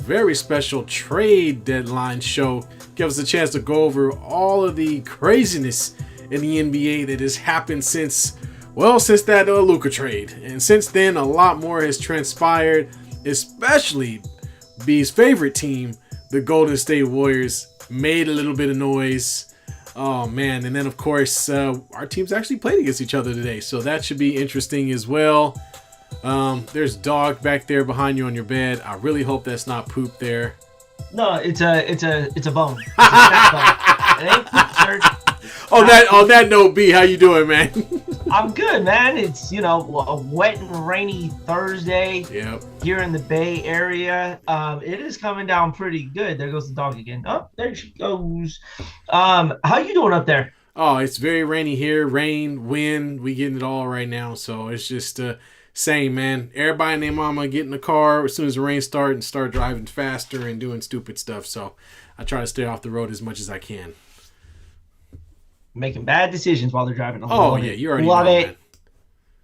very special trade deadline show. Give us a chance to go over all of the craziness in the NBA that has happened since that Luka trade. And since then, a lot more has transpired, especially B's favorite team, the Golden State Warriors, made a little bit of noise. Oh, man. And then, of course, our teams actually played against each other today, so that should be interesting as well. There's dog back there behind you on your bed. I really hope that's not poop there. No, it's a bone. It's a bone. It ain't poop, sir. On that note, B, how you doing, man? I'm good, man. It's, a wet and rainy Thursday here in the Bay Area. It is coming down pretty good. There goes the dog again. Oh, there she goes. How you doing up there? Oh, it's very rainy here. Rain, wind, we getting it all right now. So it's just same, man. Everybody and their mama get in the car as soon as the rain starts and start driving faster and doing stupid stuff. So I try to stay off the road as much as I can. Making bad decisions while they're driving. Oh yeah, you already love know,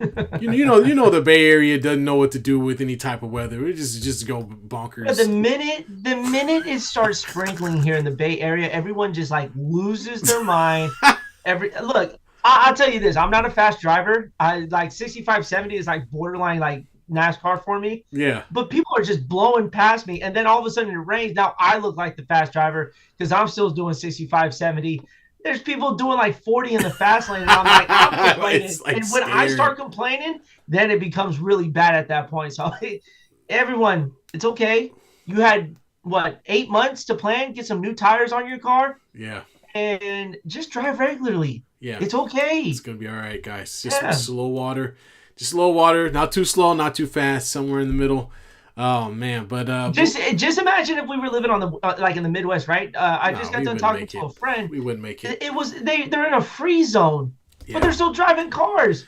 it. you know the Bay Area doesn't know what to do with any type of weather. It just go bonkers. But the minute it starts sprinkling here in the Bay Area, everyone just like loses their mind. Look, I'll tell you this: I'm not a fast driver. I like 65, 70 is like borderline like NASCAR for me. Yeah. But people are just blowing past me, and then all of a sudden it rains. Now I look like the fast driver because I'm still doing 65, 70. There's people doing like 40 in the fast lane, and I'm like, I'm complaining. Like and when I start complaining, then it becomes really bad at that point. So everyone, it's okay. You had, 8 months to plan, get some new tires on your car? Yeah. And just drive regularly. Yeah. It's okay. It's going to be all right, guys. Just slow water. Just slow water. Not too slow, not too fast. Somewhere in the middle. Oh man, but just imagine if we were living on the like in the Midwest, right? I just got done talking to a friend. We wouldn't make it. It was they're in a freeze zone, but they're still driving cars.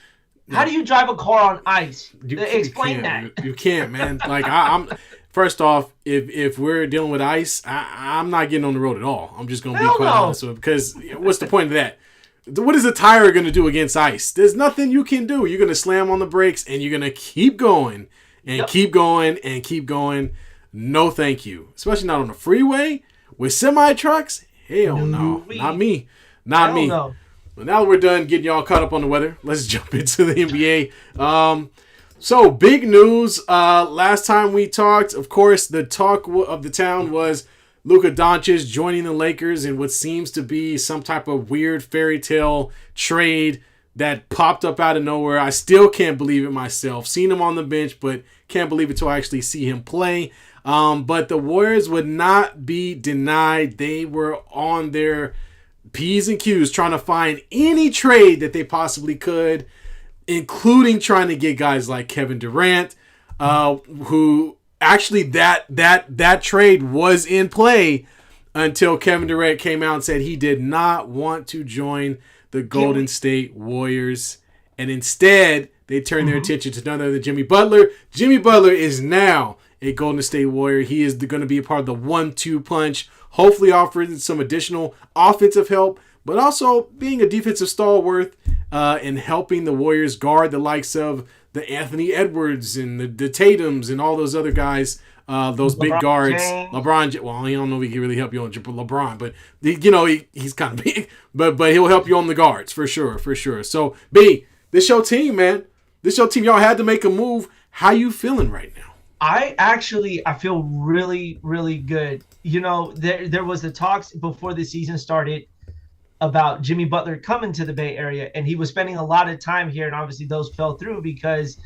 How do you drive a car on ice? Explain that. You can't, man. Like I'm. First off, if we're dealing with ice, I'm not getting on the road at all. I'm just gonna be quite honest with it, because what's the point of that? What is a tire gonna do against ice? There's nothing you can do. You're gonna slam on the brakes and you're gonna keep going. And keep going and keep going. No, thank you. Especially not on the freeway with semi-trucks. Hell no. Not me. Not me. No. Well, now that we're done getting y'all caught up on the weather, let's jump into the NBA. So, big news. Last time we talked, of course, the talk of the town was Luka Doncic joining the Lakers in what seems to be some type of weird fairy tale trade that popped up out of nowhere. I still can't believe it myself. Seen him on the bench, but can't believe it till I actually see him play. But the Warriors would not be denied. They were on their P's and Q's trying to find any trade that they possibly could, including trying to get guys like Kevin Durant, who actually that trade was in play until Kevin Durant came out and said he did not want to join the Golden State Warriors, and instead they turned their attention to none other than Jimmy Butler. Jimmy Butler is now a Golden State Warrior. He is going to be a part of the 1-2 punch, hopefully offering some additional offensive help, but also being a defensive stalwart and helping the Warriors guard the likes of the Anthony Edwards and the Tatums and all those other guys. Those big guards, James. LeBron. Well, I don't know if he can really help you on LeBron, but he's kind of big. But he'll help you on the guards for sure. So B, this your team, man. This your team. Y'all had to make a move. How you feeling right now? I feel really, really good. There was the talks before the season started about Jimmy Butler coming to the Bay Area, and he was spending a lot of time here, and obviously those fell through because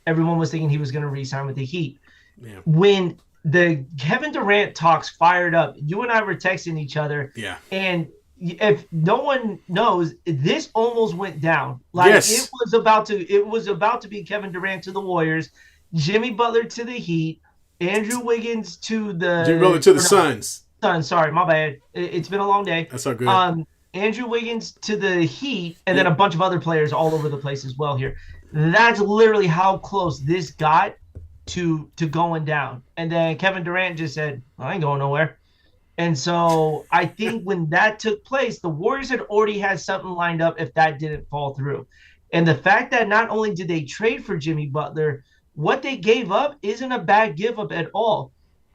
everyone was thinking he was going to re-sign with the Heat. Yeah. When the Kevin Durant talks fired up, you and I were texting each other. Yeah. And if no one knows, this almost went down. Like yes. it was about to be Kevin Durant to the Warriors, Jimmy Butler to the Heat, Andrew Wiggins to the Suns. Suns, sorry, my bad. It's been a long day. That's all good. Andrew Wiggins to the Heat, and then a bunch of other players all over the place as well here. That's literally how close this got to going down. And then Kevin Durant just said, I ain't going nowhere. And so I think when that took place, the Warriors had already had something lined up if that didn't fall through. And the fact that not only did they trade for Jimmy Butler, what they gave up isn't a bad give up at all.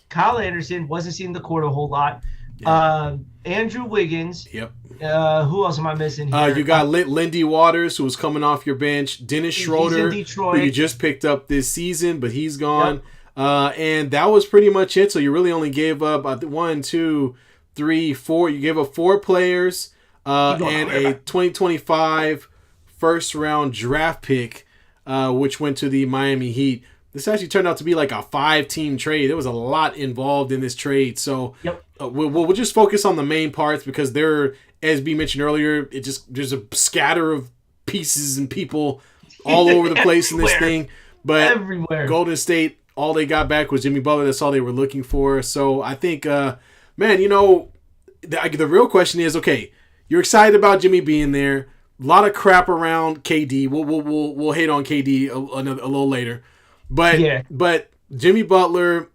Kyle Anderson wasn't seeing the court a whole lot. Yeah. Andrew Wiggins. Yep. Who else am I missing here? You got Lindy Waters, who was coming off your bench. Dennis Schroeder, who you just picked up this season, but he's gone. Yep. And that was pretty much it. So you really only gave up 1, 2, 3, 4. You gave up 4 players and a 2025 first round draft pick, which went to the Miami Heat. This actually turned out to be like a 5-team trade. There was a lot involved in this trade. So we'll just focus on the main parts because there, as we mentioned earlier, there's a scatter of pieces and people all over the place in this thing. But everywhere. Golden State, all they got back was Jimmy Butler. That's all they were looking for. So I think, the real question is, okay, you're excited about Jimmy being there. A lot of crap around KD. We'll hate on KD a little later. But Jimmy Butler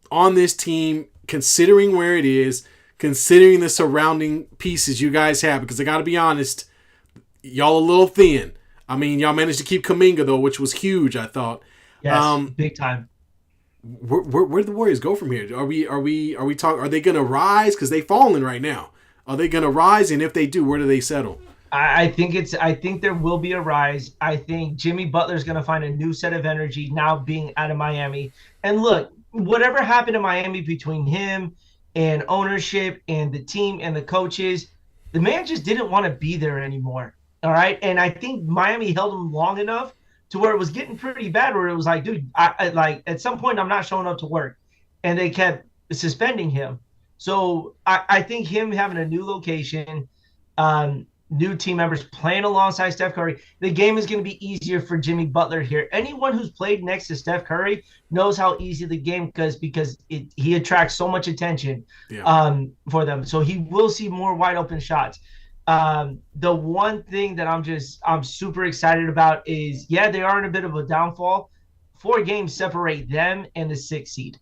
on this team, considering where it is, considering the surrounding pieces you guys have, because I got to be honest, y'all a little thin. I mean, y'all managed to keep Kuminga though, which was huge. I thought. Yes, big time. Where do the Warriors go from here? Are we talking? Are they going to rise? Because they've fallen right now. Are they going to rise? And if they do, where do they settle? I think there will be a rise. I think Jimmy Butler's going to find a new set of energy now being out of Miami. And look, whatever happened in Miami between him and ownership and the team and the coaches, the man just didn't want to be there anymore. All right. And I think Miami held him long enough to where it was getting pretty bad, where it was like, dude, I like at some point I'm not showing up to work. And they kept suspending him. So I think him having a new location, new team members playing alongside Steph Curry, the game is going to be easier for Jimmy Butler here. Anyone who's played next to Steph Curry knows how easy the game is because he attracts so much attention for them. So he will see more wide open shots. The one thing that I'm super excited about is, they are in a bit of a downfall. 4 games separate them and the 6th seed.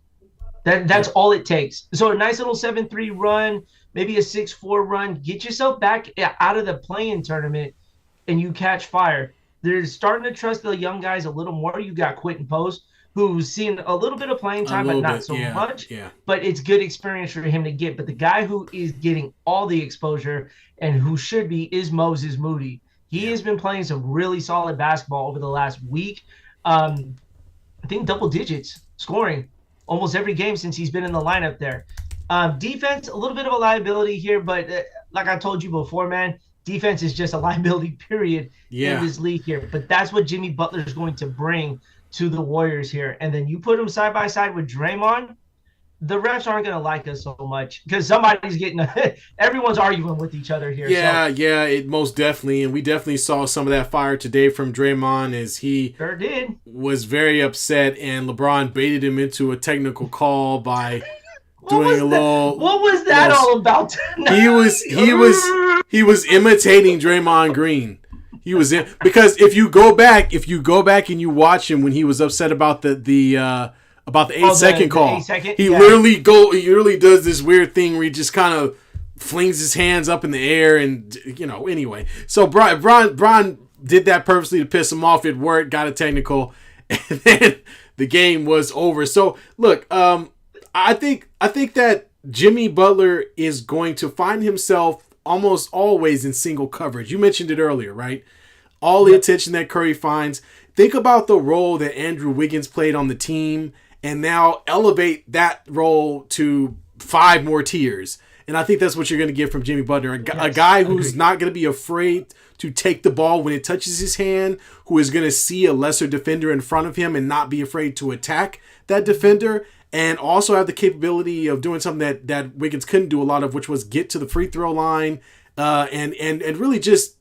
That's all it takes. So a nice little 7-3 run, maybe a 6-4 run, get yourself back out of the play-in tournament, and you catch fire. They're starting to trust the young guys a little more. You got Quentin Post, who's seen a little bit of playing time, but not so much. Yeah. But it's good experience for him to get. But the guy who is getting all the exposure and who should be is Moses Moody. He has been playing some really solid basketball over the last week. I think double digits scoring almost every game since he's been in the lineup there. Defense, a little bit of a liability here, but like I told you before, man, defense is just a liability, period, in this league here. But that's what Jimmy Butler is going to bring to the Warriors here. And then you put him side by side with Draymond, the refs aren't going to like us so much because somebody's getting – everyone's arguing with each other here. It most definitely. And we definitely saw some of that fire today from Draymond as he was very upset, and LeBron baited him into a technical call by doing a little – what was that all about? He was imitating Draymond Green. He was in because if you go back and you watch him when he was upset about the 8-second call, he literally does this weird thing where he just kind of flings his hands up in the air and anyway. So Bron did that purposely to piss him off. It worked, got a technical, and then the game was over. So look, I think that Jimmy Butler is going to find himself almost always in single coverage. You mentioned it earlier, right? All the attention that Curry finds. Think about the role that Andrew Wiggins played on the team and now elevate that role to 5 more tiers. And I think that's what you're going to get from Jimmy Butler. A guy who's not going to be afraid to take the ball when it touches his hand, who is going to see a lesser defender in front of him and not be afraid to attack that defender, and also have the capability of doing something that Wiggins couldn't do a lot of, which was get to the free throw line and really just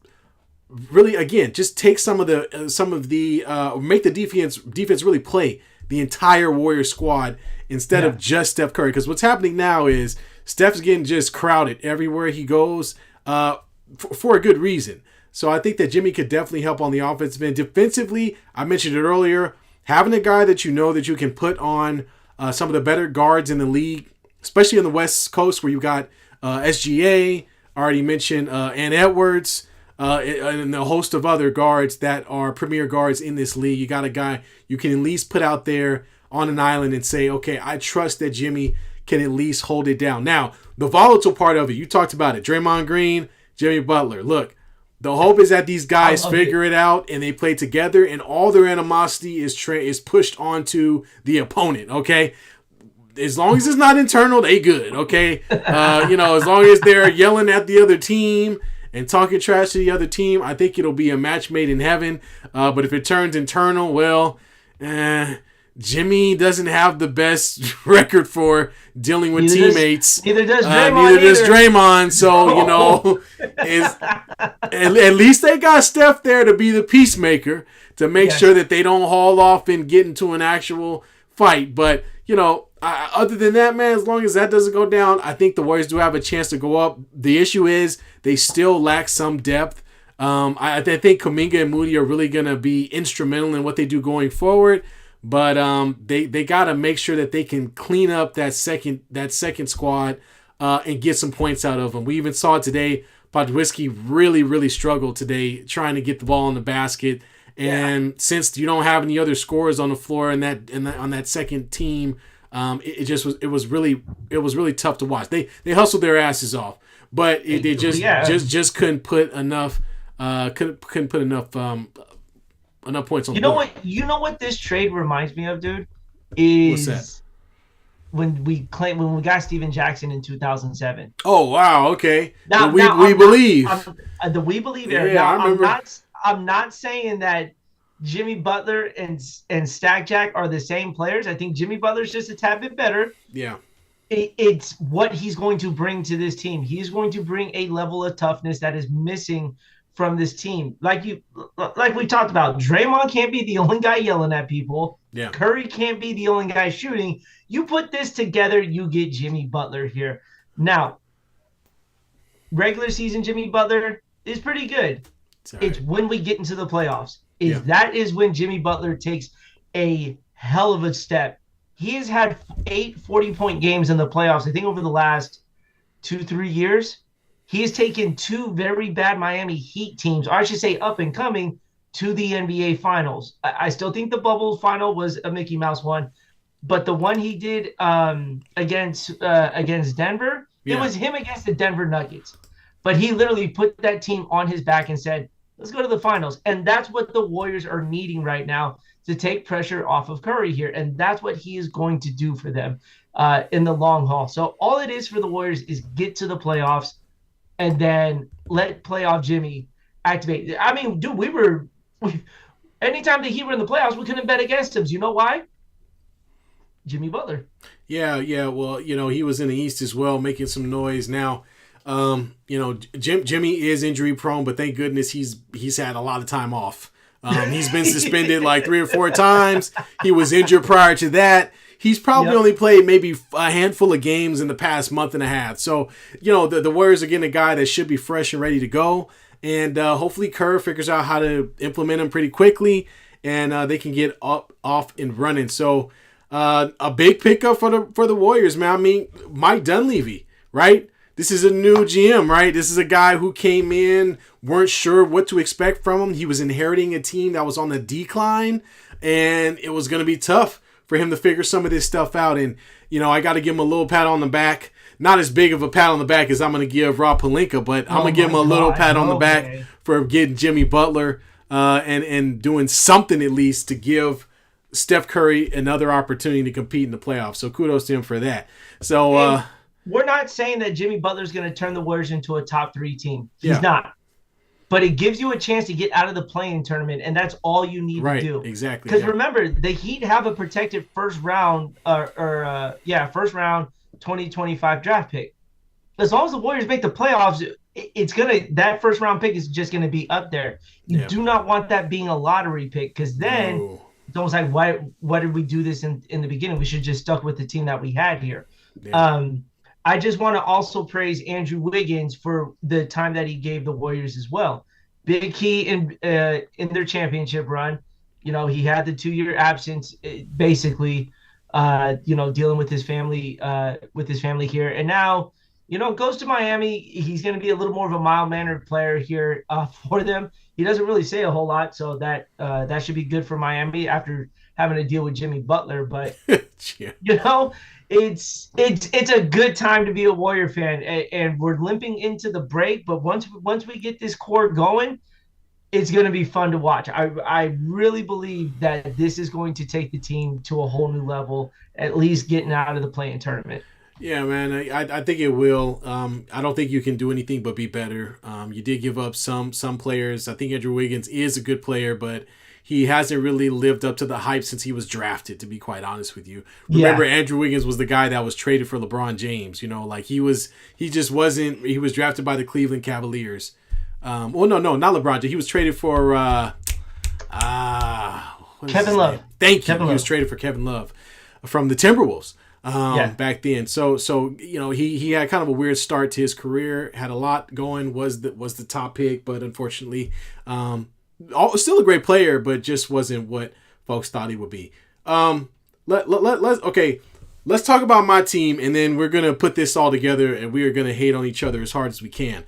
take some of the make the defense really play the entire Warrior squad instead of just Steph Curry. Because what's happening now is Steph's getting just crowded everywhere he goes for a good reason. So I think that Jimmy could definitely help on the offensive end. Defensively, I mentioned it earlier, having a guy that you can put on some of the better guards in the league, especially on the West Coast where you've got SGA, already mentioned Ant Edwards, and a host of other guards that are premier guards in this league. You got a guy you can at least put out there on an island and say, okay, I trust that Jimmy can at least hold it down. Now, the volatile part of it, you talked about it. Draymond Green, Jimmy Butler. Look, the hope is that these guys figure it out and they play together, and all their animosity is pushed onto the opponent, okay? As long as it's not internal, they good, okay? As long as they're yelling at the other team and talking trash to the other team, I think it'll be a match made in heaven. But if it turns internal, well, Jimmy doesn't have the best record for dealing with teammates. Neither does Draymond. So, at least they got Steph there to be the peacemaker to make sure that they don't haul off and get into an actual fight. But, other than that, man, as long as that doesn't go down, I think the Warriors do have a chance to go up. The issue is they still lack some depth. I think Kuminga and Moody are really going to be instrumental in what they do going forward. But they got to make sure that they can clean up that second squad and get some points out of them. We even saw it today. Podwiski really, really struggled today trying to get the ball in the basket. And since you don't have any other scorers on the floor on that second team, it was really tough to watch. They hustled their asses off, but they just couldn't put enough enough points on the board. You know what this trade reminds me of, dude? Is what's that? When we got Steven Jackson in 2007. Oh wow, okay. Now, we believe. The we believe era. Yeah, now, I remember. I'm not saying that Jimmy Butler and Stack Jack are the same players. I think Jimmy Butler's just a tad bit better. Yeah. It's what he's going to bring to this team. He's going to bring a level of toughness that is missing from this team. Like we talked about, Draymond can't be the only guy yelling at people. Yeah. Curry can't be the only guy shooting. You put this together, you get Jimmy Butler here. Now, regular season Jimmy Butler is pretty good. It's when we get into the playoffs. That is when Jimmy Butler takes a hell of a step. He has had 8 40-point games in the playoffs, I think, over the last 2-3 years. He has taken 2 very bad Miami Heat teams, or I should say up and coming, to the NBA Finals. I still think the bubble final was a Mickey Mouse one, but the one he did against Denver, it was him against the Denver Nuggets. But he literally put that team on his back and said, let's go to the finals. And that's what the Warriors are needing right now to take pressure off of Curry here. And that's what he is going to do for them in the long haul. So all it is for the Warriors is get to the playoffs and then let playoff Jimmy activate. I mean, dude, anytime that he were in the playoffs, we couldn't bet against him. You know why? Jimmy Butler. Yeah. Well, he was in the East as well, making some noise. Now, Jimmy is injury prone, but thank goodness he's had a lot of time off. He's been suspended like 3 or 4 times. He was injured prior to that. He's probably only played maybe a handful of games in the past month and a half. So, the Warriors are getting a guy that should be fresh and ready to go. And hopefully Kerr figures out how to implement him pretty quickly and they can get off and running. So a big pickup for the Warriors, man. I mean, Mike Dunleavy, right? This is a new GM, right? This is a guy who came in, weren't sure what to expect from him. He was inheriting a team that was on the decline, and it was going to be tough for him to figure some of this stuff out. And, I got to give him a little pat on the back. Not as big of a pat on the back as I'm going to give Rob Pelinka, but I'm going to give him a little pat on the back for getting Jimmy Butler and doing something at least to give Steph Curry another opportunity to compete in the playoffs. So kudos to him for that. So we're not saying that Jimmy Butler's going to turn the Warriors into a top 3 team. He's not. But it gives you a chance to get out of the play-in tournament, and that's all you need to do. Exactly. Because remember, the Heat have a protected first round 2025 draft pick. As long as the Warriors make the playoffs, that first round pick is just gonna be up there. You do not want that being a lottery pick, because then it's almost like, why did we do this in the beginning? We should just stuck with the team that we had here. I just want to also praise Andrew Wiggins for the time that he gave the Warriors as well. Big key in their championship run. He had the 2-year absence, basically, dealing with his family here. And now, goes to Miami. He's going to be a little more of a mild-mannered player here for them. He doesn't really say a whole lot, so that should be good for Miami after having to deal with Jimmy Butler. But Yeah. it's a good time to be a Warrior fan, and we're limping into the break. But once we get this core going, it's going to be fun to watch. I really believe that this is going to take the team to a whole new level, at least getting out of the play-in tournament. Yeah, man, I think it will. I don't think you can do anything but be better. You did give up some players. I think Andrew Wiggins is a good player, but he hasn't really lived up to the hype since he was drafted, to be quite honest with you. Remember, Andrew Wiggins was the guy that was traded for LeBron James. Like he just wasn't. He was drafted by the Cleveland Cavaliers. Well, no, not LeBron James. He was traded for Kevin Love. Thank you. He was traded for Kevin Love from the Timberwolves. Back then. So he had kind of a weird start to his career. Had a lot going. Was the top pick, but unfortunately, still a great player, but just wasn't what folks thought he would be. Let's talk about my team, and then we're gonna put this all together, and we are gonna hate on each other as hard as we can.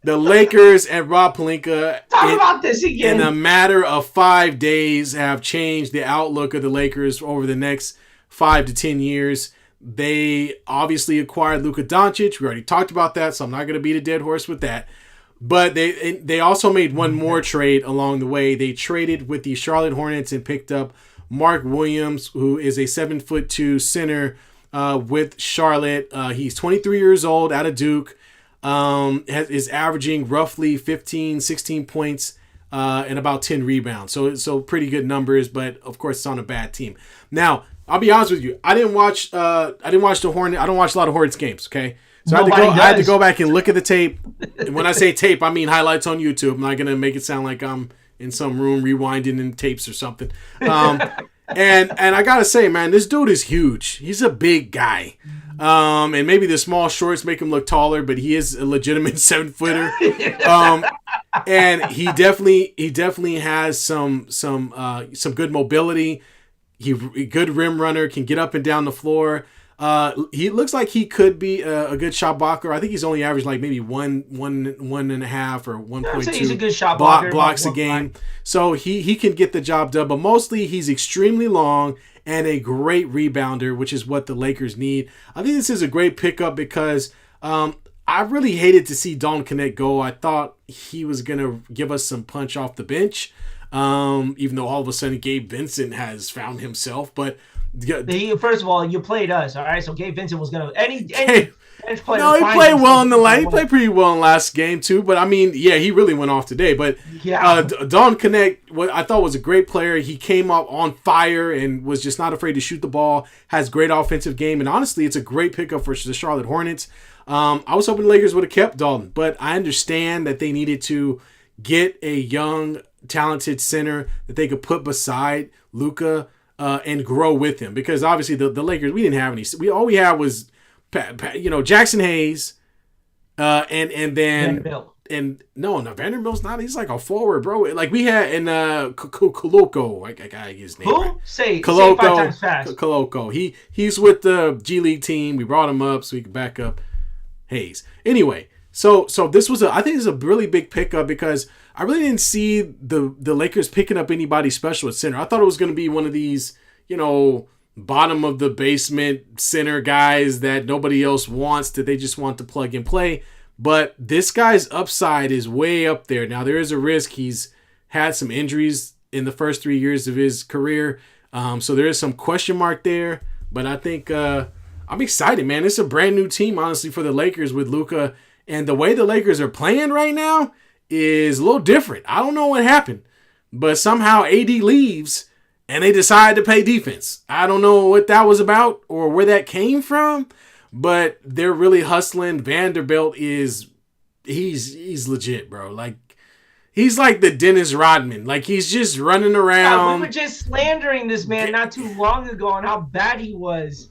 The Lakers and Rob Pelinka about this again. In a matter of 5 days have changed the outlook of the Lakers over the next 5 to 10 years. They obviously acquired Luka Doncic. We already talked about that, so I'm not going to beat a dead horse with that. But they also made one more trade along the way. They traded with the Charlotte Hornets and picked up Mark Williams, who is a 7'2" center with Charlotte. He's 23 years old, out of Duke. Is averaging roughly 15, 16 points and about 10 rebounds. So pretty good numbers, but of course it's on a bad team. Now, I'll be honest with you. I didn't watch the Hornet. I don't watch a lot of Hornets games, okay? So I had to go back and look at the tape. And when I say tape, I mean highlights on YouTube. I'm not going to make it sound like I'm in some room rewinding in tapes or something. And I got to say, man, this dude is huge. He's a big guy. And maybe the small shorts make him look taller, but he is a legitimate 7-footer. And he definitely has some good mobility. He good rim runner, can get up and down the floor. He looks like he could be a good shot blocker. I think he's only averaged like maybe one and a half or 1.2 he's a good shot blocks a game. So he can get the job done, but mostly he's extremely long and a great rebounder, which is what the Lakers need. I think this is a great pickup because I really hated to see Don Connect go. I thought he was going to give us some punch off the bench, even though all of a sudden Gabe Vincent has found himself. But first of all, you played us, all right? So Gabe Vincent was going to any bench player. No, he played well in the last. He played pretty well in the last game too. But I mean, yeah, he really went off today. But Don Connect, what I thought was a great player. He came up on fire and was just not afraid to shoot the ball. Has great offensive game, and honestly, it's a great pickup for the Charlotte Hornets. I was hoping the Lakers would have kept Dalton, but I understand that they needed to get a young, talented center that they could put beside Luka and grow with him. Because obviously the Lakers, we didn't have any. All we had was Jackson Hayes, and then Vanderbilt. And no, Vanderbilt's not. He's like a forward, bro. Like we had in Koloko, I got his name. Who? Right. Say 5 times fast. Koloko. He's with the G League team. We brought him up so he could back up Hayes. Anyway, so this was I think it's a really big pickup because I really didn't see the Lakers picking up anybody special at center. I thought it was going to be one of these, bottom of the basement center guys that nobody else wants, that they just want to plug and play. But this guy's upside is way up there. Now, there is a risk. He's had some injuries in the first 3 years of his career. So there is some question mark there. But I think I'm excited, man. It's a brand new team, honestly, for the Lakers with Luka. And the way the Lakers are playing right now is a little different. I don't know what happened. But somehow AD leaves and they decide to play defense. I don't know what that was about or where that came from. But they're really hustling. Vanderbilt he's legit, bro. Like, he's like the Dennis Rodman. Like, he's just running around. We were just slandering this man not too long ago on how bad he was.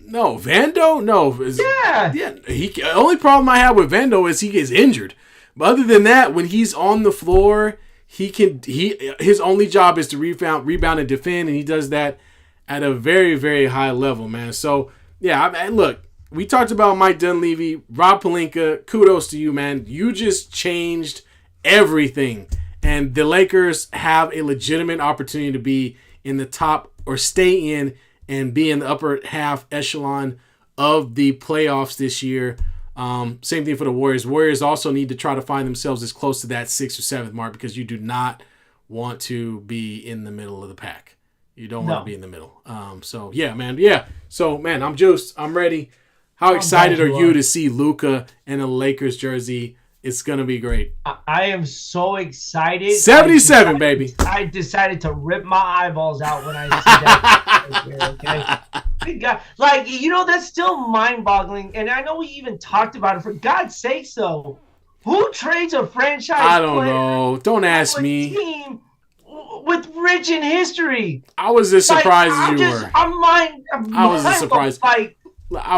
No, Vando? No. Yeah. The only problem I have with Vando is he gets injured. But other than that, when he's on the floor, his only job is to rebound and defend, and he does that at a very, very high level, man. So, yeah, look. We talked about Mike Dunleavy, Rob Pelinka. Kudos to you, man. You just changed everything And the Lakers have a legitimate opportunity to be in the top or stay in and be in the upper half echelon of the playoffs this year. Same thing for the Warriors. Warriors also need to try to find themselves as close to that 6th or 7th mark because you do not want to be in the middle of the pack. You don't want to be in the middle. So, yeah, man. Yeah. So, man, I'm juiced. I'm ready. How excited are you to see Luka in a Lakers jersey? It's going to be great. I am so excited. 77, baby. I decided to rip my eyeballs out when I see that. Okay? Like, that's still mind-boggling. And I know we even talked about it. For God's sake, though, who trades a franchise I don't know. Don't ask me. Team with rich in history. I was as surprised as you were. I was as surprised. I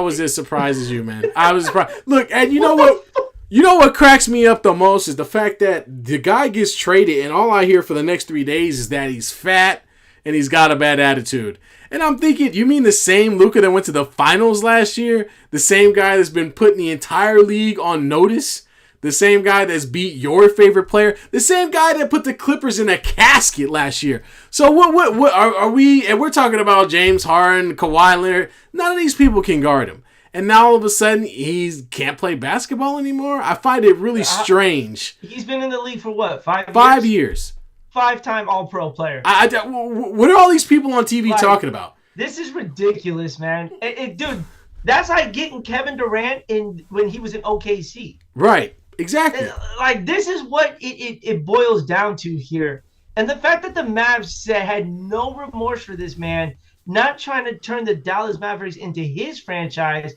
was as surprised as you, man. I was surprised. Look, and you know what? You know what cracks me up the most is the fact that the guy gets traded, and all I hear for the next 3 days is that he's fat and he's got a bad attitude. And I'm thinking, you mean the same Luka that went to the finals last year? The same guy that's been putting the entire league on notice? The same guy that's beat your favorite player? The same guy that put the Clippers in a casket last year? So what are we? And we're talking about James Harden, Kawhi Leonard. None of these people can guard him. And now all of a sudden he can't play basketball anymore? I find it really strange. He's been in the league for what, 5 years? 5 years. 5-time All-Pro player. What are all these people on TV talking about? This is ridiculous, man. Dude, that's like getting Kevin Durant when he was in OKC. Right. Exactly. Like, this is what it boils down to here. And the fact that the Mavs had no remorse for this man, not trying to turn the Dallas Mavericks into his franchise.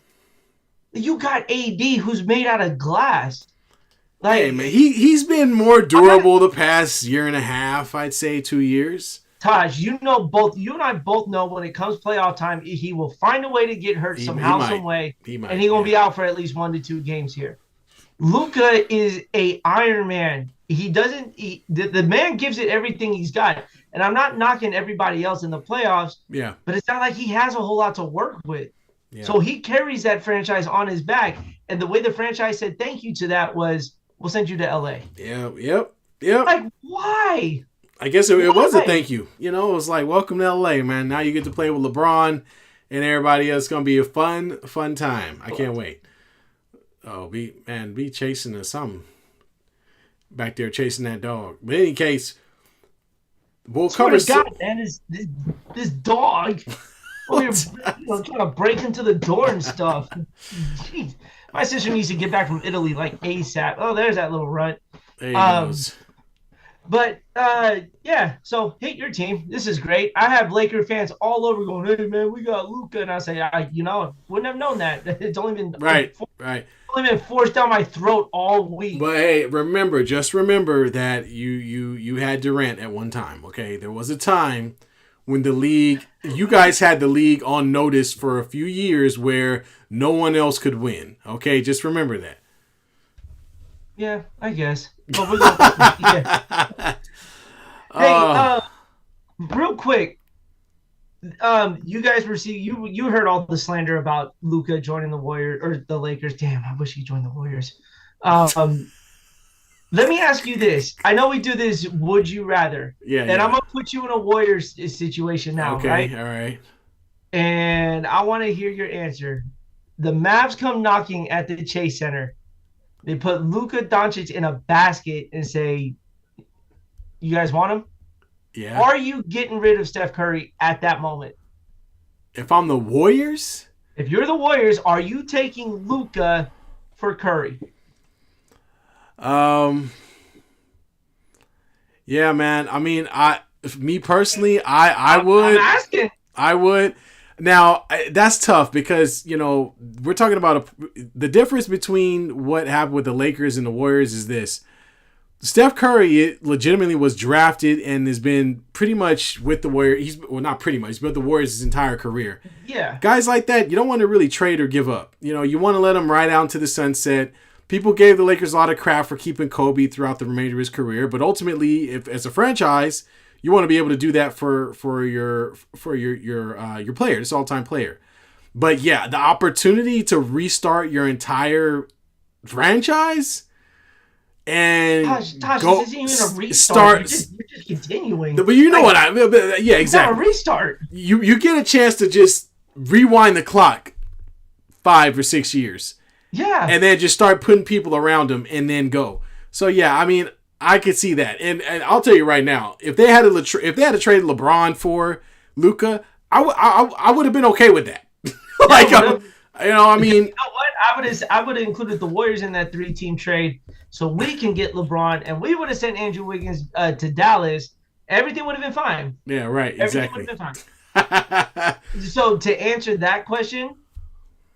You got AD, who's made out of glass. Like, hey, man, he's been more durable the past year and a half, I'd say 2 years. Taj, you and I both know when it comes playoff time, he will find a way to get hurt somehow, some way, and he's going to be out for at least 1 to 2 games here. Luka is a Iron Man. The man gives it everything he's got. And I'm not knocking everybody else in the playoffs. Yeah. But it's not like he has a whole lot to work with. Yeah. So he carries that franchise on his back. And the way the franchise said thank you to that was, we'll send you to LA. Yeah. Yep. Like, why? I guess it was a thank you. It was like, welcome to LA, man. Now you get to play with LeBron and everybody else. It's going to be a fun time. I can't wait. Oh, be chasing something back there, chasing that dog. But in any case, we'll cover. God, man, this dog. You're trying to break into the door and stuff. Jeez. My sister needs to get back from Italy like ASAP. Oh, there's that little runt. There he goes. But yeah. So hate your team. This is great. I have Laker fans all over going, "Hey man, we got Luka," and I say, wouldn't have known that. It's only been right. Only been forced down my throat all week. But hey, just remember that you had Durant at one time. Okay, there was a time when you guys had the league on notice for a few years where no one else could win. Okay, just remember that. Yeah, I guess. But we're gonna, Hey, real quick. You guys you heard all the slander about Luka joining the Warriors or the Lakers. Damn, I wish he joined the Warriors. Let me ask you this. I know we do this would you rather. Yeah. And I'm gonna put you in a Warriors situation now, okay, right? All right. And I want to hear your answer. The Mavs come knocking at the Chase Center. They put Luka Doncic in a basket and say, "You guys want him?" Yeah. Are you getting rid of Steph Curry at that moment? If I'm the Warriors? If you're the Warriors, are you taking Luka for Curry? Yeah, man. I mean, me personally, I would. I'm asking. I would. Now, that's tough because, we're talking about the difference between what happened with the Lakers and the Warriors is this. Steph Curry legitimately was drafted and has been pretty much with the Warriors. Not pretty much, but the Warriors his entire career. Yeah. Guys like that, you don't want to really trade or give up. You want to let them ride out into the sunset. People gave the Lakers a lot of crap for keeping Kobe throughout the remainder of his career, but ultimately, if as a franchise, you want to be able to do that for your player, this all-time player. But yeah, the opportunity to restart your entire franchise, and Tosh, go this isn't even a restart. start. You're just continuing. But you know what I mean. Yeah, exactly. It's not a restart. You get a chance to just rewind the clock 5 or 6 years. Yeah. And then just start putting people around him and then go. So yeah, I mean, I could see that. And I'll tell you right now, if they had to trade LeBron for Luka, I would have been okay with that. Like, I mean, you know what? I would have included the Warriors in that 3-team trade so we can get LeBron, and we would have sent Andrew Wiggins to Dallas. Everything would have been fine. Yeah, right. Exactly. Everything would have been fine. So to answer that question,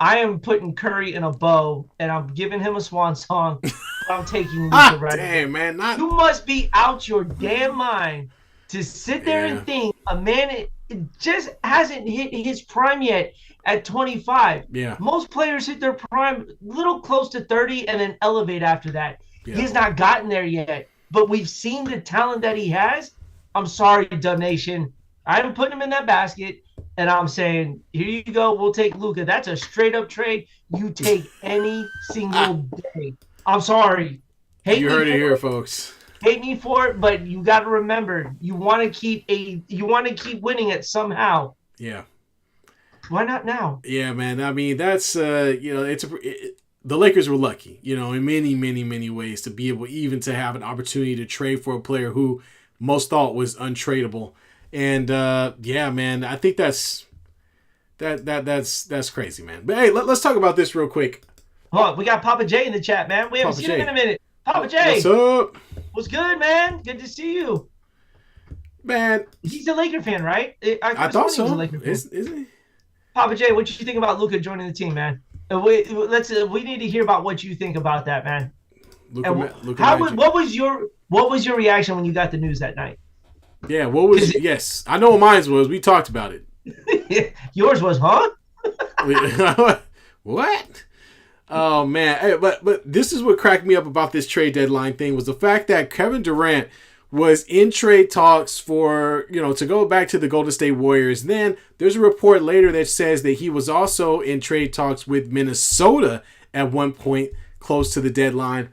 I am putting Curry in a bow, and I'm giving him a swan song. I'm taking Luka right damn, man. You must be out your damn mind to sit there and think a man it just hasn't hit his prime yet at 25. Yeah. Most players hit their prime little close to 30 and then elevate after that. Yeah. He's not gotten there yet, but we've seen the talent that he has. I'm sorry, Dub Nation. I'm putting him in that basket, and I'm saying, here you go. We'll take Luka. That's a straight-up trade. You take any single day. I'm sorry. You heard it here, folks. Hate me for it, but you got to remember, you want to keep winning it somehow. Yeah. Why not now? Yeah, man. I mean, that's the Lakers were lucky, in many, many, many ways to be able even to have an opportunity to trade for a player who most thought was untradeable. And yeah, man, I think that's crazy, man. But hey, let's talk about this real quick. Hold on, we got Papa J in the chat, man. We haven't seen him in a minute. Papa J, what's up? What's good, man? Good to see you, man. He's a Laker fan, right? I thought so. He's a Laker fan. Is he? Papa J, what you think about Luka joining the team, man? We need to hear about what you think about that, man. What was your reaction when you got the news that night? Yeah, yes, I know what mine was. We talked about it. Yours was, huh? What? Oh man, hey, but this is what cracked me up about this trade deadline thing was the fact that Kevin Durant was in trade talks for, to go back to the Golden State Warriors. Then there's a report later that says that he was also in trade talks with Minnesota at one point close to the deadline.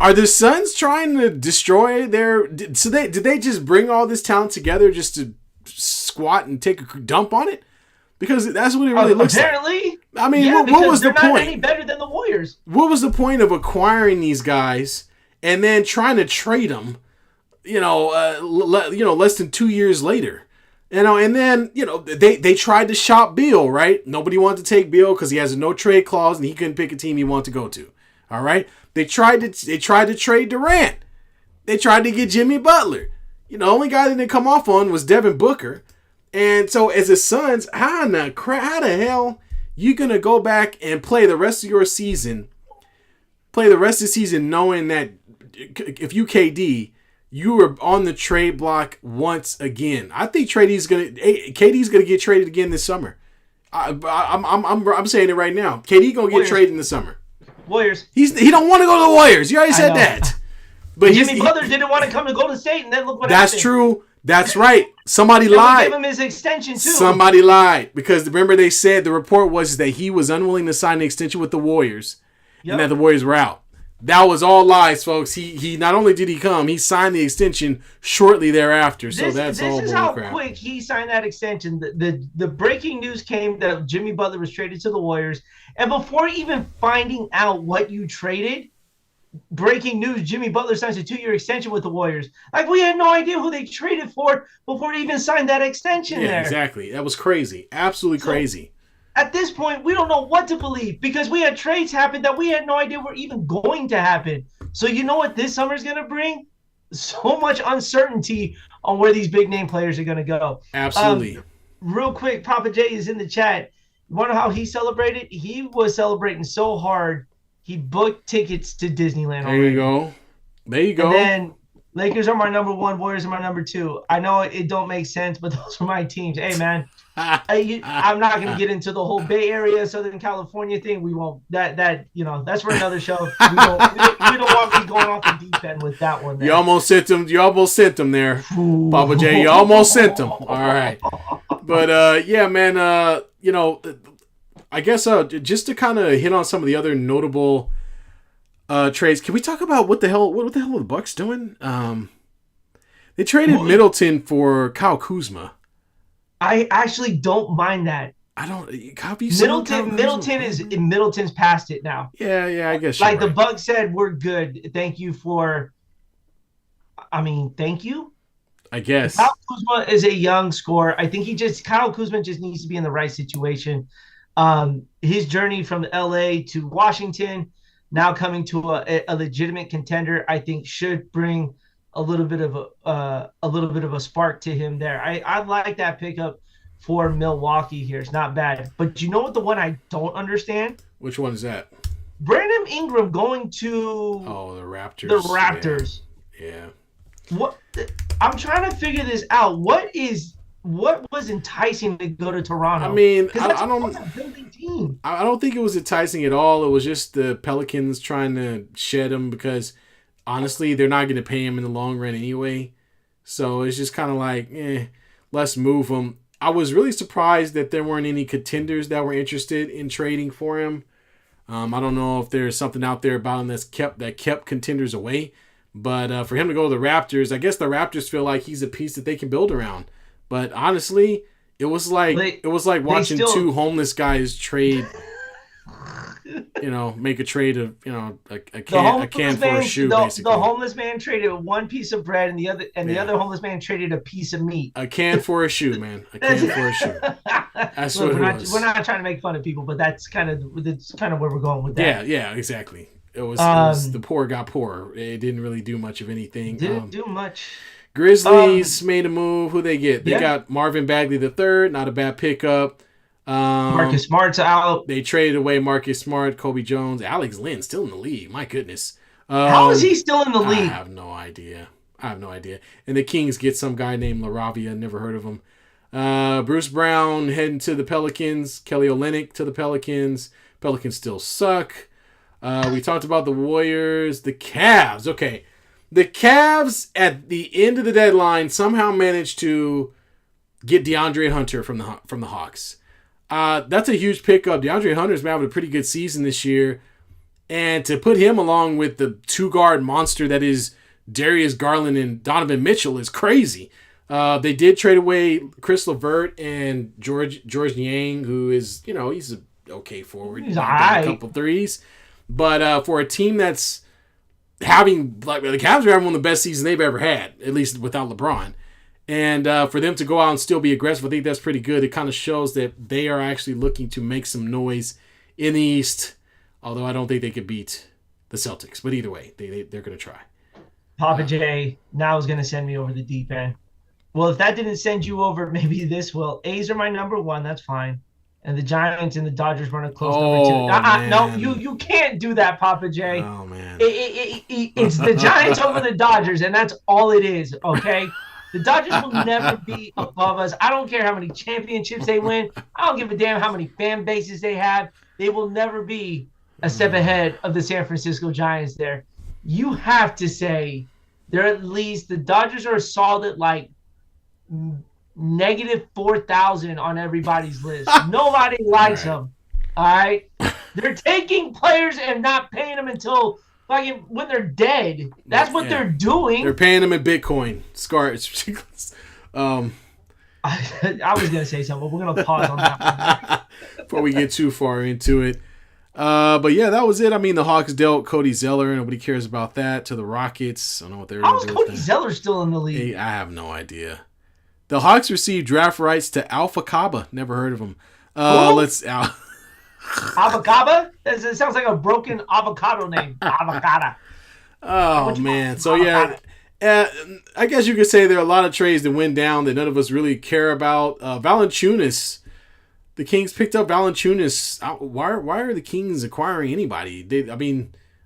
Are the Suns trying to destroy did they just bring all this talent together just to squat and take a dump on it? Because that's what it really looks apparently, like. I mean, what was the point? They're not any better than the Warriors. What was the point of acquiring these guys and then trying to trade them, less than 2 years later? And then, they tried to shop Beal, right? Nobody wanted to take Beal because he has a no trade clause and he couldn't pick a team he wanted to go to. All right? They tried to trade Durant. They tried to get Jimmy Butler. The only guy that didn't come off on was Devin Booker. And so as the Suns, how the hell you going to go back and play the rest of the season knowing that if you KD, you were on the trade block once again? I think KD's going to get traded again this summer. I'm saying it right now. KD going to get traded in the summer. Warriors. He don't want to go to the Warriors. You already said that. But Jimmy Butler didn't want to come to Golden State, and then look what happened. That's true. That's right. Somebody lied. We gave him his extension too. Somebody lied because remember they said the report was that he was unwilling to sign the extension with the Warriors, and that the Warriors were out. That was all lies, folks. He not only did he come, he signed the extension shortly thereafter. So that's all bullcrap. This is how quick he signed that extension. The breaking news came that Jimmy Butler was traded to the Warriors, and before even finding out what you traded, breaking news: Jimmy Butler signs a 2-year extension with the Warriors. Like, we had no idea who they traded for before he even signed that extension. Yeah, exactly. That was crazy. Absolutely crazy. At this point, we don't know what to believe because we had trades happen that we had no idea were even going to happen. So you know what this summer is going to bring? So much uncertainty on where these big name players are going to go. Absolutely. Real quick, Papa J is in the chat. You want to know how he celebrated? He was celebrating so hard, he booked tickets to Disneyland already. There you go. And then Lakers are my number 1, Warriors are my number 2. I know it don't make sense, but those are my teams. Hey, man. I'm not going to get into the whole Bay Area, Southern California thing. We won't. That's for another show. We don't want me going off the deep end with that one. There. You almost sent them there, Ooh. Papa J. You almost sent them. All right. But, yeah, man, I guess just to kind of hit on some of the other notable trades. Can we talk about what the hell are the Bucks doing? They traded Middleton for Kyle Kuzma. I actually don't mind that. I don't. Middleton's past it now. Yeah, I guess. Like the Bucks said, we're good. Thank you for. I mean, thank you. I guess Kyle Kuzma is a young scorer. I think Kyle Kuzma just needs to be in the right situation. His journey from LA to Washington, now coming to a legitimate contender, I think should bring a little bit of a spark to him there. I like that pickup for Milwaukee here. It's not bad. But you know what, the one I don't understand? Which one is that? Brandon Ingram going to the Raptors. The Raptors. Yeah. What I'm trying to figure this out. What was enticing to go to Toronto? I mean, I don't think it was enticing at all. It was just the Pelicans trying to shed him because honestly, they're not going to pay him in the long run anyway. So it's just kind of like, let's move him. I was really surprised that there weren't any contenders that were interested in trading for him. I don't know if there's something out there about him that kept contenders away. But for him to go to the Raptors, I guess the Raptors feel like he's a piece that they can build around. But honestly, it was like watching two homeless guys trade. Make a trade of a can for a shoe. Basically, the homeless man traded one piece of bread, and the other homeless man traded a piece of meat. A can for a shoe, man. A can for a shoe. That's what it was. We're not trying to make fun of people, but that's kind of where we're going with that. Yeah, exactly. It was the poor got poorer. It didn't really do much of anything. Didn't do much. Grizzlies made a move. Who they get? They got Marvin Bagley III. Not a bad pickup. Marcus Smart's out. They traded away Marcus Smart, Kobe Jones, Alex Lynn still in the league. My goodness. How is he still in the league? I have no idea. And the Kings get some guy named LaRavia. Never heard of him. Bruce Brown heading to the Pelicans. Kelly Olynyk to the Pelicans. Pelicans still suck. We talked about the Warriors. The Cavs. Okay. The Cavs at the end of the deadline somehow managed to get DeAndre Hunter from the Hawks. That's a huge pickup. DeAndre Hunter's been having a pretty good season this year. And to put him along with the two-guard monster that is Darius Garland and Donovan Mitchell is crazy. They did trade away Chris LeVert and George Niang, who is, he's an okay forward. He's all right. A couple threes. But for a team that's the Cavs are having one of the best seasons they've ever had, at least without LeBron. And for them to go out and still be aggressive, I think that's pretty good. It kind of shows that they are actually looking to make some noise in the East, although I don't think they could beat the Celtics. But either way, they're going to try. Papa J now is going to send me over the deep end. Well, if that didn't send you over, maybe this will. A's are my number one. That's fine. And the Giants and the Dodgers run a close number two. No, you can't do that, Papa J. Oh, man. It's the Giants over the Dodgers, and that's all it is, okay? The Dodgers will never be above us. I don't care how many championships they win. I don't give a damn how many fan bases they have. They will never be a step ahead of the San Francisco Giants there. You have to say they're at least – the Dodgers are a solid, negative 4,000 on everybody's list. Nobody likes them, all right? They're taking players and not paying them until – when they're dead. That's what they're doing. They're paying them in Bitcoin. It's ridiculous. I was going to say something, but we're going to pause on that one. Before we get too far into it. But yeah, that was it. I mean, the Hawks dealt Cody Zeller. Nobody cares about that. To the Rockets. I don't know what they're going to do. How is Cody Zeller still in the league? I have no idea. The Hawks received draft rights to Alpha Kaba. Never heard of him. Avocado? It sounds like a broken avocado name. Avocado. Oh, man. So, yeah, I guess you could say there are a lot of trades that went down that none of us really care about. Valanciunas, the Kings picked up Valanciunas. Why are the Kings acquiring anybody?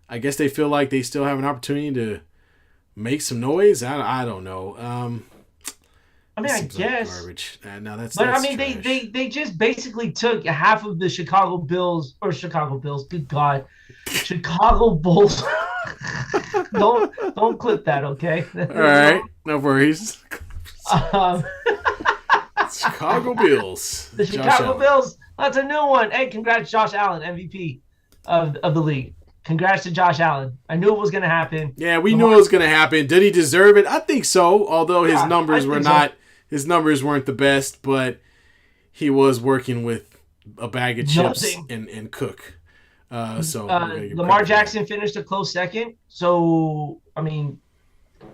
I guess they feel like they still have an opportunity to make some noise. I don't know. I guess. Like garbage. No, that's they just basically took half of the Chicago Bulls. Good God, Chicago Bulls. don't clip that, okay? All right, no worries. Chicago Bulls. The Chicago Bulls. That's a new one. Hey, congrats, Josh Allen, MVP of the league. congrats to Josh Allen. I knew it was going to happen. Yeah, we knew it was going to happen. Did he deserve it? I think so. Although his numbers were not, his numbers weren't the best, but he was working with a bag of chips and Cook. So Lamar Jackson finished a close second. So I mean,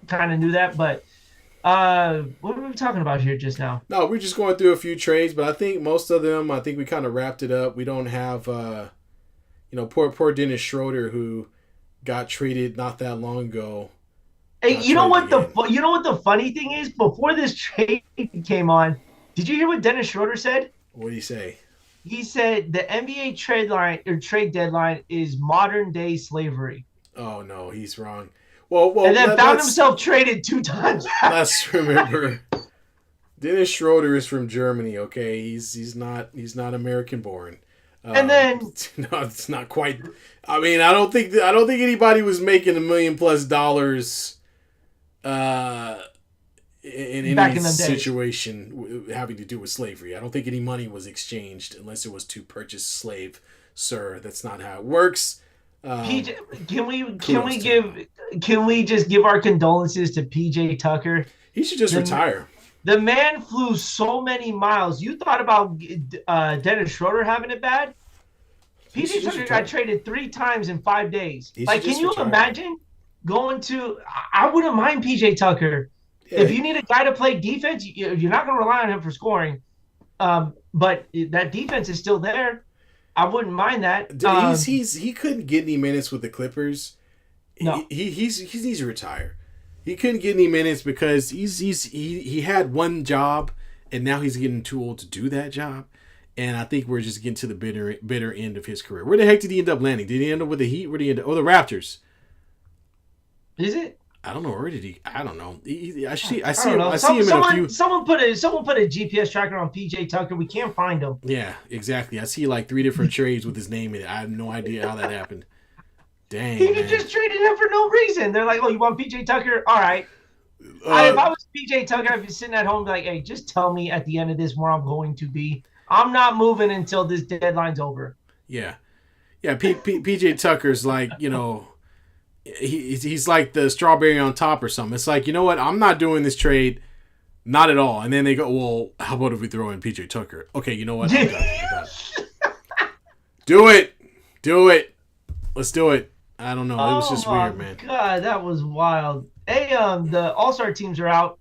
kind of knew that, but. What were we talking about here just now? No, we're just going through a few trades, but I think most of them, I think we kind of wrapped it up. We don't have, poor Dennis Schroeder, who got traded not that long ago. Hey, you know what the funny thing is? Before this trade came on, did you hear what Dennis Schroeder said? What did he say? He said the NBA trade deadline is modern day slavery. Oh no, he's wrong. Well, and then found himself traded 2 times. Let's remember, Dennis Schroeder is from Germany. Okay, he's not American born. And then no, it's not quite. I mean, I don't think anybody was making $1 million+ in any situation having to do with slavery. I don't think any money was exchanged unless it was to purchase slave. Sir, that's not how it works. PJ, can we just give our condolences to PJ Tucker? He should just retire. The man flew so many miles. You thought about Dennis Schroeder having it bad? PJ Tucker got traded 3 times in 5 days. Can you imagine going to? I wouldn't mind PJ Tucker. Yeah. If you need a guy to play defense, you're not going to rely on him for scoring. But that defense is still there. I wouldn't mind that. He couldn't get any minutes with the Clippers. No, he needs to retire. He couldn't get any minutes because he had one job and now he's getting too old to do that job. And I think we're just getting to the bitter end of his career. Where the heck did he end up landing? Did he end up with the Heat? Where did he end up? Oh, the Raptors. Is it? I don't know. Where did he? I don't know. I see him in a few. Someone put a GPS tracker on PJ Tucker. We can't find him. Yeah, exactly. I see 3 different trades with his name in it. I have no idea how that happened. Dang. He just traded him for no reason. They're like, "Oh, you want PJ Tucker? All right." If I was PJ Tucker, I'd be sitting at home, be like, "Hey, just tell me at the end of this where I'm going to be. I'm not moving until this deadline's over." Yeah. PJ Tucker's He's like the strawberry on top or something. It's like, you know what? I'm not doing this trade. Not at all. And then they go, well, how about if we throw in PJ Tucker? Okay, you know what? I'm done. Do it. Let's do it. I don't know. It was just weird, man. God, that was wild. Hey, the All-Star teams are out.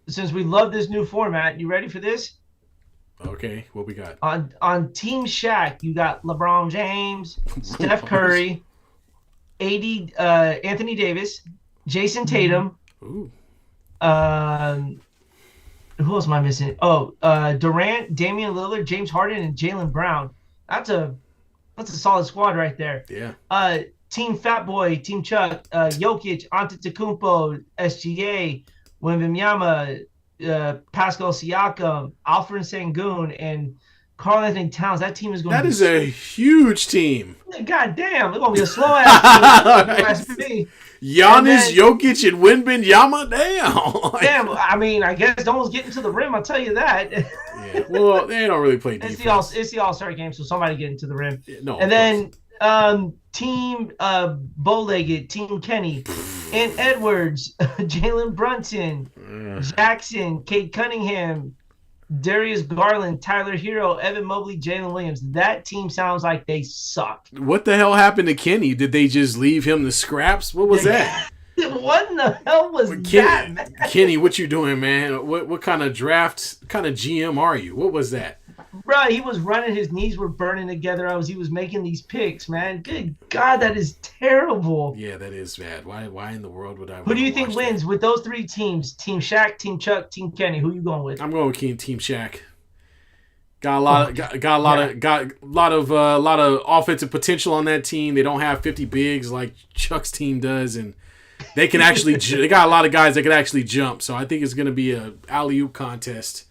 Since we love this new format, you ready for this? Okay, what we got? On Team Shaq, you got LeBron James, Steph Curry, Anthony Davis, Jason Tatum. Ooh. Who else am I missing? Durant, Damian Lillard, James Harden, and Jaylen Brown. That's a solid squad right there. Yeah. Team Fat Boy, Team Chuck, Jokic, Antetokounmpo, SGA, Wembanyama, Pascal Siakam, Alfred Sengun, and Karl Anthony Towns. That team is going. That is a huge team. God damn, it's gonna be a slow ass team. Giannis, Jokic, and Wembanyama. Damn. I mean, I guess no one's getting to the rim. I'll tell you that. Yeah. Well, they don't really play defense. It's the All-Star game, so somebody getting to the rim. No. And then Team Bowlegged, Team Kenny, and Edwards, Jalen Brunson, Jackson, Cade Cunningham, Darius Garland, Tyler Hero, Evan Mobley, Jalen Williams. That team sounds like they suck. What the hell happened to Kenny? Did they just leave him the scraps? What was that? What in the hell was that, man? Kenny, what you doing, man? What kind of draft, kind of GM are you? What was that? Bro, he was running. His knees were burning together. He was making these picks, man. Good God, that is terrible. Yeah, that is bad. Why in the world would I? Who do you think wins with those 3 teams? Team Shaq, Team Chuck, Team Kenny. Who you going with? I'm going with Team Shaq. Got a lot of offensive potential on that team. They don't have 50 bigs like Chuck's team does, and they can actually. They got a lot of guys that can actually jump. So I think it's going to be a alley-oop contest.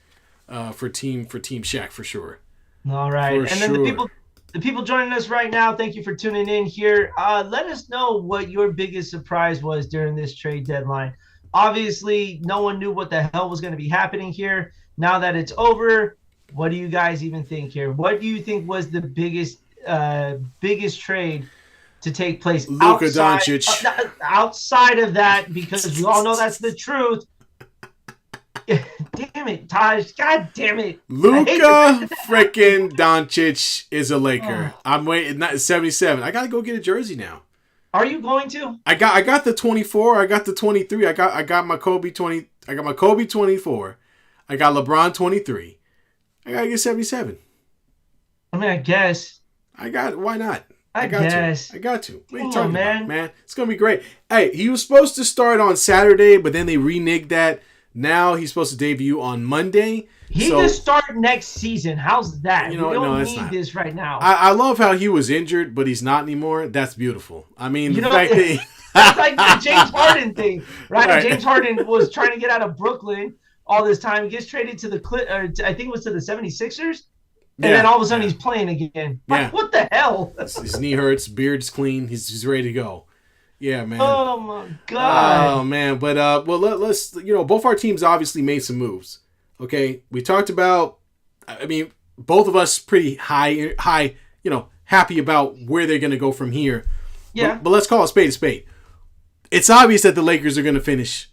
For Team Shaq for sure. All right, then the people joining us right now, thank you for tuning in here. Let us know what your biggest surprise was during this trade deadline. Obviously, no one knew what the hell was going to be happening here. Now that it's over, what do you guys even think here? What do you think was the biggest trade to take place Luka Doncic. outside of that, because we all know that's the truth. Damn it, Taj. God damn it. Luka freaking Doncic is a Laker. I'm waiting. 77. I gotta go get a jersey now. Are you going to? I got the 24. I got the 23. I got my Kobe 20. I got my Kobe 24. I got LeBron 23. I gotta get 77. I mean, I guess. Why not? I guess. I got to. What are you Come on, talking about, man? It's gonna be great. Hey, he was supposed to start on Saturday, but then they reneged that. Now he's supposed to debut on Monday. He can start next season. How's that? You know, we don't need not. this right now. I love how he was injured, but he's not anymore. That's beautiful. I mean, the fact that that's like the James Harden thing, right? James Harden was trying to get out of Brooklyn all this time. He gets traded to I think it was to the 76ers. And then all of a sudden he's playing again. Like, what the hell? His knee hurts, beard's clean, he's ready to go. Yeah, man. Oh my God. Oh man, but well, let's both our teams obviously made some moves. Okay, we talked about. I mean, both of us pretty high. Happy about where they're going to go from here. Yeah. But let's call a spade. It's obvious that the Lakers are going to finish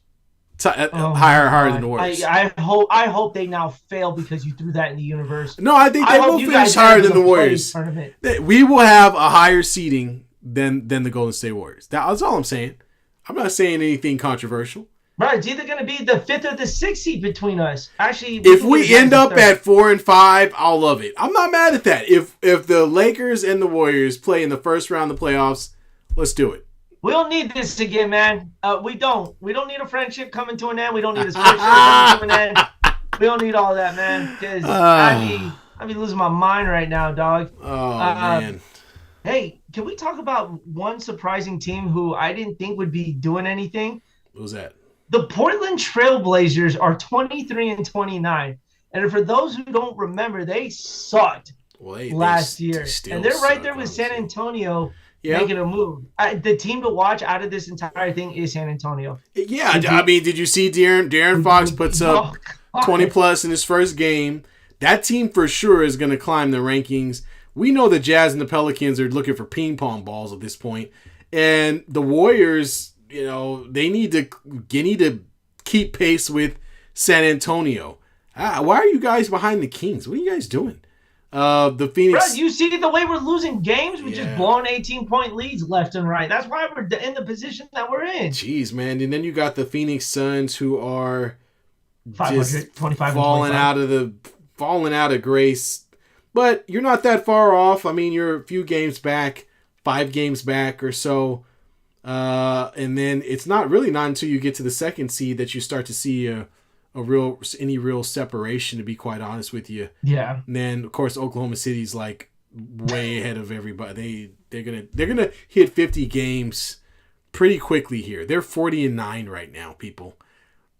higher than the Warriors. I hope they now fail because you threw that in the universe. No, I think they will finish higher than the Warriors. We will have a higher seeding than the Golden State Warriors. That's all I'm saying. I'm not saying anything controversial. Right, it's either going to be the 5th or the 6th seed between us. Actually, if we end up at 4 and 5, I'll love it. I'm not mad at that. If the Lakers and the Warriors play in the first round of the playoffs, let's do it. We don't need this again, man. We don't. We don't need a friendship coming to an end. We don't need a sports show coming to an end. We don't need all that, man. Because I'd be losing my mind right now, dog. Oh, man. Hey, can we talk about one surprising team who I didn't think would be doing anything? What was that? The Portland Trailblazers are 23 and 29. And for those who don't remember, they sucked last year. And they're right there with San Antonio making a move. The team to watch out of this entire thing is San Antonio. Yeah, I mean, did you see De'Aaron Fox puts up 20-plus in his first game? That team for sure is going to climb the rankings. We know the Jazz and the Pelicans are looking for ping pong balls at this point. And the Warriors, they need to keep pace with San Antonio. Why are you guys behind the Kings? What are you guys doing? The Phoenix. Bro, you see the way we're losing games? We're just blowing 18-point leads left and right. That's why we're in the position that we're in. Jeez, man. And then you got the Phoenix Suns who are 25 falling out of grace. But you're not that far off. I mean, you're a few games back, 5 games back or so. And then it's not until you get to the second seed that you start to see any real separation, to be quite honest with you. Yeah. And then of course Oklahoma City's like way ahead of everybody. They're gonna hit 50 games pretty quickly here. They're 40-9 right now, people.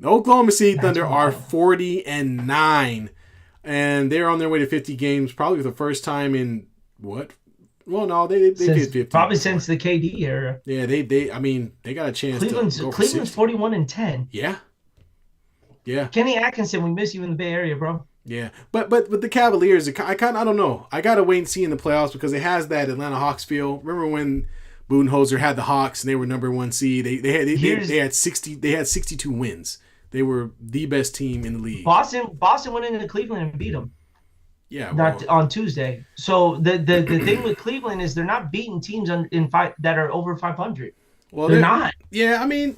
The Oklahoma City Thunder are 40-9. And they're on their way to 50 games, probably for the first time in what? Well, no, they did 50. Probably since the KD era. Yeah, they got a chance. Cleveland's 41-10. Yeah. Kenny Atkinson, we miss you in the Bay Area, bro. Yeah, but the Cavaliers, I don't know. I gotta wait and see in the playoffs because it has that Atlanta Hawks feel. Remember when Budenholzer had the Hawks and they were number 1 seed? They had 62 wins. They were the best team in the league. Boston went into Cleveland and beat them. Yeah, on Tuesday. So the thing with Cleveland is they're not beating teams that are over 500. Well, they're not. Yeah, I mean,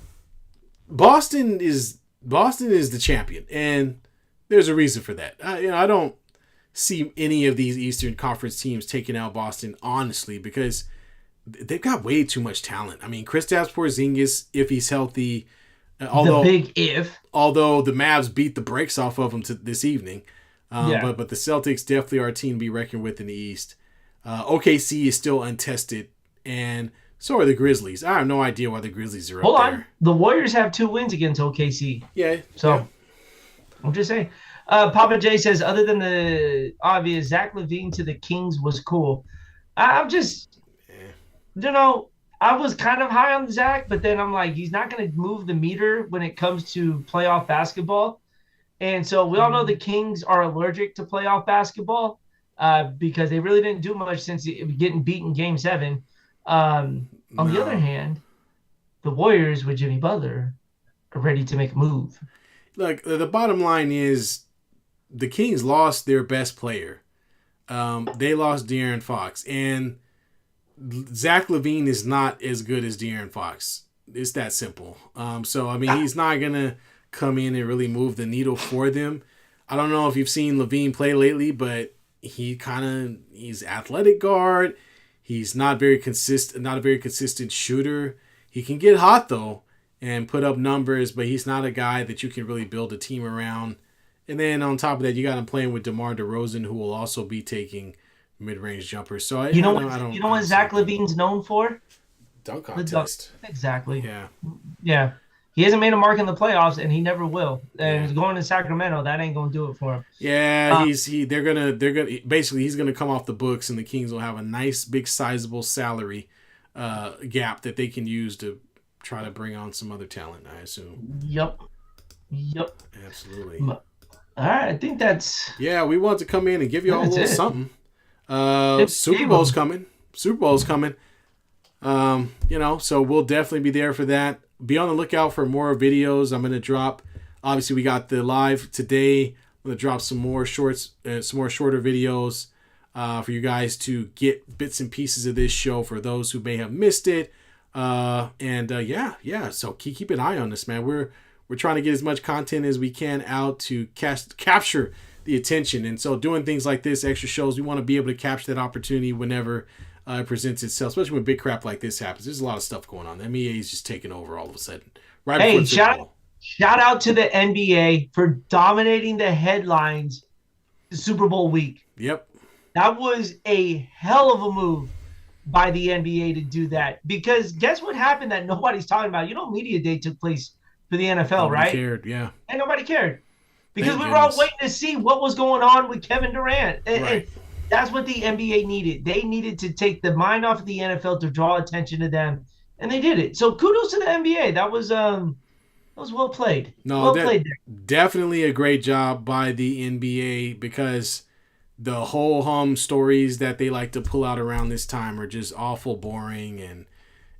Boston is the champion, and there's a reason for that. I don't see any of these Eastern Conference teams taking out Boston, honestly, because they've got way too much talent. I mean, Kristaps Porzingis, if he's healthy. Although the Mavs beat the brakes off of them this evening, but the Celtics definitely are a team to be reckoned with in the East. OKC is still untested, and so are the Grizzlies. I have no idea why the Grizzlies are up there. Hold on, the Warriors have 2 wins against OKC. Yeah, I'm just saying. Papa J says, other than the obvious, Zach LaVine to the Kings was cool. I'm just, I was kind of high on Zach, but then I'm like, he's not going to move the meter when it comes to playoff basketball. And so we all know the Kings are allergic to playoff basketball because they really didn't do much since getting beaten Game 7. On the other No. hand, the Warriors with Jimmy Butler are ready to make a move. Look, the bottom line is the Kings lost their best player. They lost De'Aaron Fox, and Zach LaVine is not as good as De'Aaron Fox. It's that simple. So I mean, he's not gonna come in and really move the needle for them. I don't know if you've seen LaVine play lately, but he's athletic guard. He's not very consistent, not a very consistent shooter. He can get hot though and put up numbers, but he's not a guy that you can really build a team around. And then on top of that, you got him playing with DeMar DeRozan, who will also be taking mid-range jumpers. So You know what Zach LaVine's known for? Dunk The dunk. contest. Exactly. Yeah. Yeah. He hasn't made a mark in the playoffs, and he never will. And Yeah. he's going to Sacramento. That ain't gonna do it for him. Yeah, they're gonna basically he's gonna come off the books, and the Kings will have a nice big sizable salary gap that they can use to try to bring on some other talent, I assume. Yep. Absolutely. All right, I think that's. Yeah, we want to come in and give you all a That's little it. something. Super Bowl's coming. Super Bowl's coming. So we'll definitely be there for that. Be on the lookout for more videos. I'm gonna drop. Obviously, we got the live today. I'm gonna drop some more shorts, some more shorter videos for you guys to get bits and pieces of this show for those who may have missed it. So keep an eye on this, man. We're trying to get as much content as we can out to capture the attention. And so doing things like this, extra shows, we want to be able to capture that opportunity whenever it presents itself, especially when big crap like this happens. There's a lot of stuff going on. The NBA is just taking over all of a sudden. Right before the Super Bowl. Shout out to the NBA for dominating the headlines the Super Bowl week. Yep. That was a hell of a move by the NBA to do that. Because guess what happened that nobody's talking about? Media day took place for the NFL, Nobody right? cared, yeah. And nobody cared. Because Thank we were all goodness. waiting to see what was going on with Kevin Durant. And Right. that's what the NBA needed. They needed to take the mind off of the NFL to draw attention to them. And they did it. So kudos to the NBA. That was well played. No, Played there. definitely a great job by the NBA, because the whole stories that they like to pull out around this time are just awful boring, and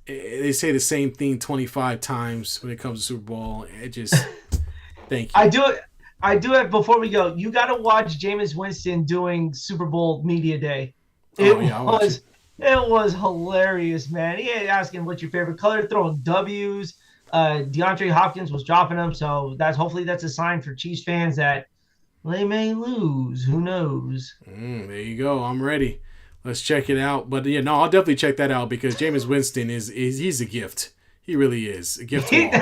they say the same thing 25 times when it comes to Super Bowl. It just thank you. I do it before we go. You got to watch Jameis Winston doing Super Bowl media day. It was hilarious, man. He had asking what's your favorite color, throwing W's. DeAndre Hopkins was dropping them, so hopefully that's a sign for Chiefs fans that they may lose. Who knows? There you go. I'm ready. Let's check it out. But yeah, no, I'll definitely check that out, because Jameis Winston he's a gift. He really is a gift to all.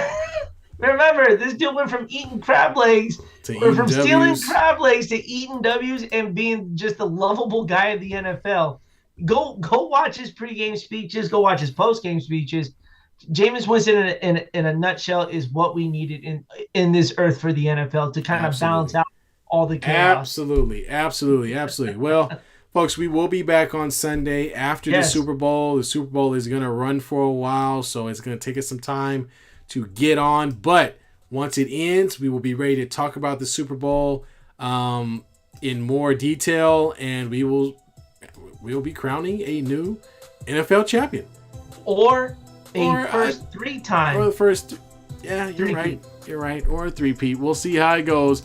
Remember, this dude went from eating crab legs from stealing crab legs to eating W's and being just the lovable guy of the NFL. Go watch his pregame speeches. Go watch his postgame speeches. Jameis Winston, in a nutshell, is what we needed in this earth for the NFL to kind of balance out all the chaos. Absolutely. Well, folks, we will be back on Sunday after the Super Bowl. The Super Bowl is going to run for a while, so it's going to take us some time to get on. But once it ends, we will be ready to talk about the Super Bowl in more detail, and we'll be crowning a new NFL champion. Or first three-time. Or the first, you're right. Or a three-peat. We'll see how it goes.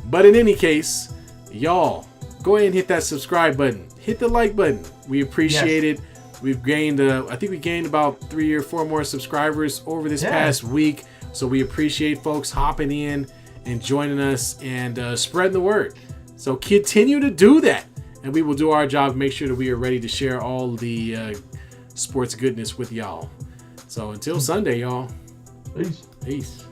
But in any case, y'all, go ahead and hit that subscribe button. Hit the like button. We appreciate it. We've gained, I think we gained about 3 or 4 more subscribers over this past week. So we appreciate folks hopping in and joining us and spreading the word. So continue to do that. And we will do our job to make sure that we are ready to share all the sports goodness with y'all. So until Sunday, y'all. Peace. Peace.